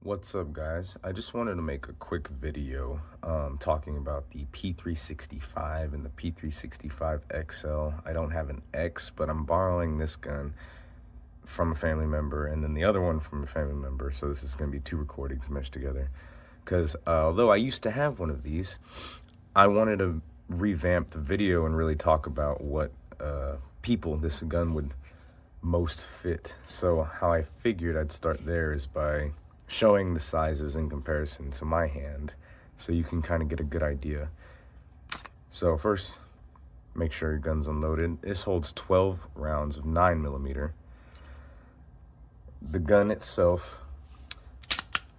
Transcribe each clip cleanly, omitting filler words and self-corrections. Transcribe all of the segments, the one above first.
What's up, guys? I just wanted to make a quick video talking about the P365 and the P365 XL. I don't have an X, but I'm borrowing this gun from a family member and then the other one from a family member, so this is going to be two recordings meshed together. Because although I used to have one of these, I wanted to revamp the video and really talk about what people this gun would most fit. So how I figured I'd start there is by showing the sizes in comparison to my hand so you can kind of get a good idea. So first, make sure your gun's unloaded. This holds 12 rounds of 9mm. The gun itself,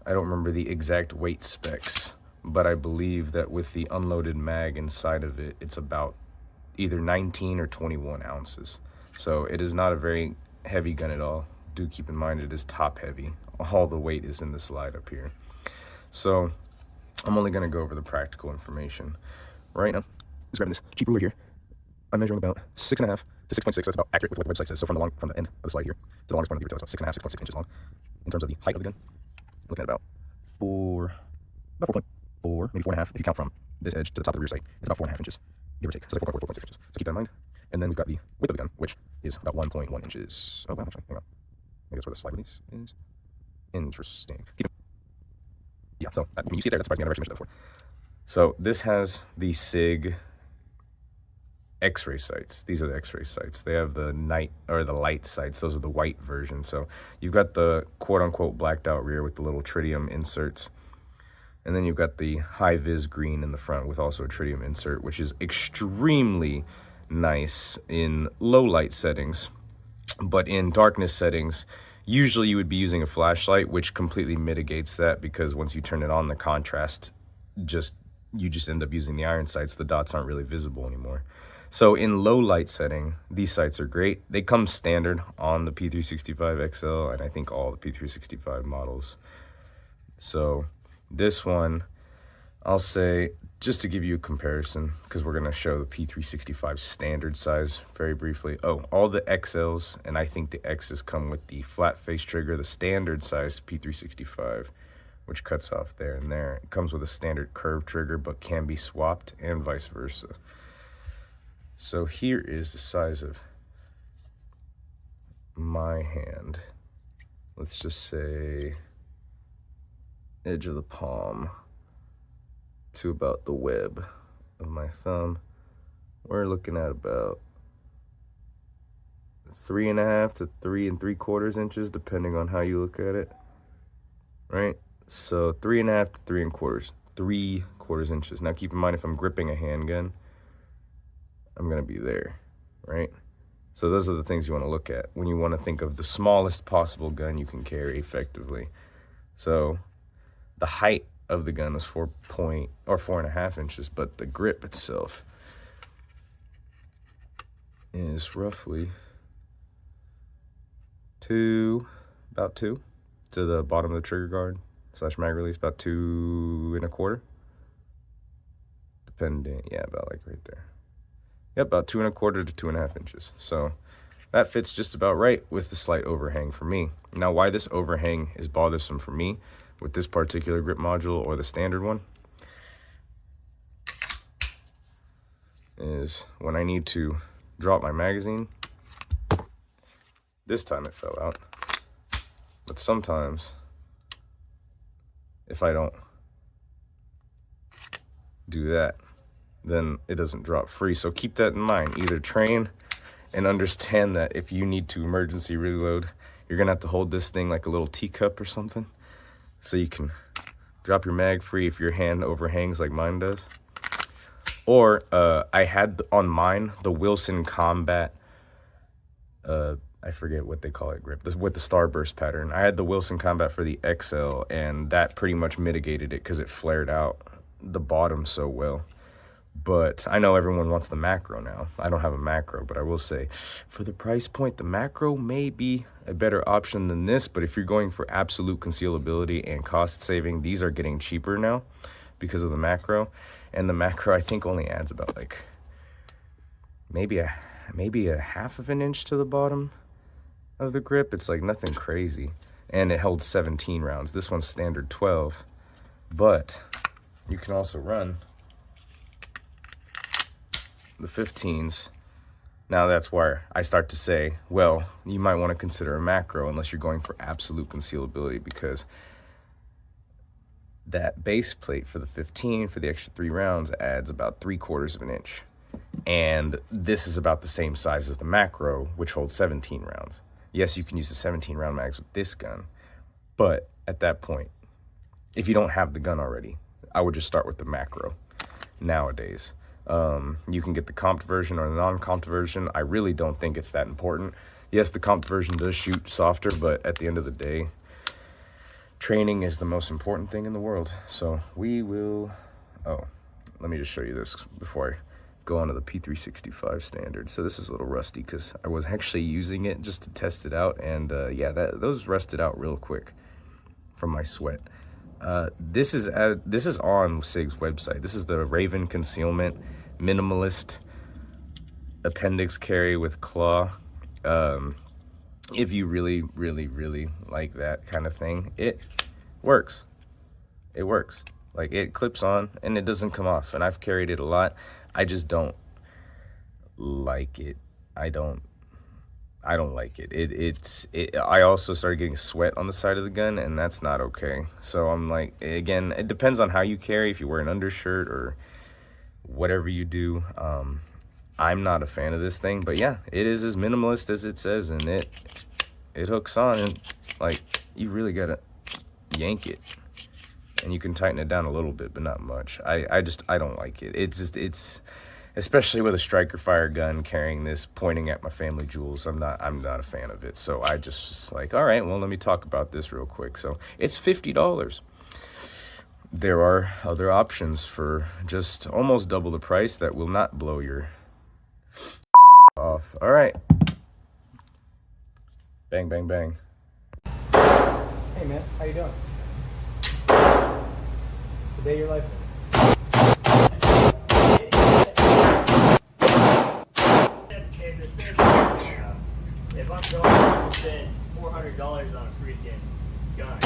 I don't remember the exact weight specs, but I believe that with the unloaded mag inside of it, it's about either 19 or 21 ounces. So it is not a very heavy gun at all. Do keep in mind it is top heavy. All the weight is in the slide up here. So I'm only going to go over the practical information. Right now, just grabbing this cheap ruler here. I'm measuring about 6.5 to 6.6. That's about accurate with what the website says. So from the end of the slide here to the longest point of the it's about 6.5, 6.6 inches long. In terms of the height of the gun, looking at about 4.4, maybe 4.5 if you count from this edge to the top of the rear sight. It's about 4.5 inches, give or take. So it's like 4.4, 4.6 inches. So keep that in mind. And then we've got the width of the gun, which is about 1.1 inches. Oh, wow, actually, hang on. Maybe that's where the slide release is. Interesting. Yeah, so when you see it there, that's probably the direction I measured that for. So this has the SIG X-ray sights. These are the X-ray sights. They have the night or the light sights. Those are the white version. So you've got the quote-unquote blacked out rear with the little tritium inserts. And then you've got the high-vis green in the front with also a tritium insert, which is extremely nice in low light settings. But in darkness settings, usually you would be using a flashlight, which completely mitigates that, because once you turn it on, the contrast you just end up using the iron sights. The dots aren't really visible anymore. So in low light setting, these sights are great. They come standard on the P365 XL and I think all the P365 models. So this one, I'll say, just to give you a comparison, because we're going to show the P365 standard size very briefly. Oh, all the XLs, and I think the X's come with the flat face trigger, the standard size P365, which cuts off there and there. It comes with a standard curved trigger, but can be swapped, and vice versa. So here is the size of my hand. Let's just say edge of the palm to about the web of my thumb. We're looking at about 3.5 to 3 3/4 inches, depending on how you look at it. Right? So 3.5 to 3/4 inches. Now keep in mind, if I'm gripping a handgun, I'm gonna be there, right? So those are the things you want to look at when you want to think of the smallest possible gun you can carry effectively. So the height of the gun is 4.5 inches, but the grip itself is roughly about 2 to the bottom of the trigger guard / mag release, about 2 1/4, depending, yeah, about like right there. Yep, about 2 1/4 to 2.5 inches. So that fits just about right with the slight overhang for me. Now, why this overhang is bothersome for me with this particular grip module or the standard one is when I need to drop my magazine. This time it fell out, but sometimes if I don't do that, then it doesn't drop free. So keep that in mind. Either train and understand that if you need to emergency reload, you're gonna have to hold this thing like a little teacup or something, so you can drop your mag free if your hand overhangs like mine does. Or I had on mine the Wilson Combat, I forget what they call it, grip, with the starburst pattern. I had the Wilson Combat for the XL, and that pretty much mitigated it because it flared out the bottom so well. But I know everyone wants the macro now. I don't have a macro, but I will say, for the price point, the macro may be a better option than this. But if you're going for absolute concealability and cost saving, these are getting cheaper now because of the macro. And the macro, I think, only adds about like maybe a half of an inch to the bottom of the grip. It's like nothing crazy. and it held 17 rounds. This one's standard 12, but you can also run the 15s. Now that's where I start to say, well, you might want to consider a macro unless you're going for absolute concealability, because that base plate for the 15 for the extra 3 rounds adds about 3/4 of an inch. And this is about the same size as the macro, which holds 17 rounds. Yes, you can use the 17 round mags with this gun, but at that point, if you don't have the gun already, I would just start with the macro nowadays. You can get the comped version or the non-comped version. I really don't think it's that important. Yes, the comped version does shoot softer, but at the end of the day, training is the most important thing in the world. So we will, let me just show you this before I go on to the P365 standard. So this is a little rusty because I was actually using it just to test it out, and yeah, those rusted out real quick from my sweat. This is on SIG's website. This is the Raven Concealment Minimalist Appendix Carry with Claw. If you really, really, really like that kind of thing, it works. It works. Like, it clips on and it doesn't come off. And I've carried it a lot. I just don't like it. I don't like it. I also started getting sweat on the side of the gun, and that's not okay. So I'm like, again, it depends on how you carry, if you wear an undershirt or whatever you do. I'm not a fan of this thing, but yeah, it is as minimalist as it says, and it hooks on, and like, you really gotta yank it, and you can tighten it down a little bit, but not much. I don't like it. It's especially with a striker fire gun, carrying this, pointing at my family jewels, I'm not a fan of it. So I just like, all right, well, let me talk about this real quick. So it's $50. There are other options for just almost double the price that will not blow your off. All right. Bang, bang, bang. Hey man, how you doing? Today your life. If I'm going to spend $400 on a freaking gun,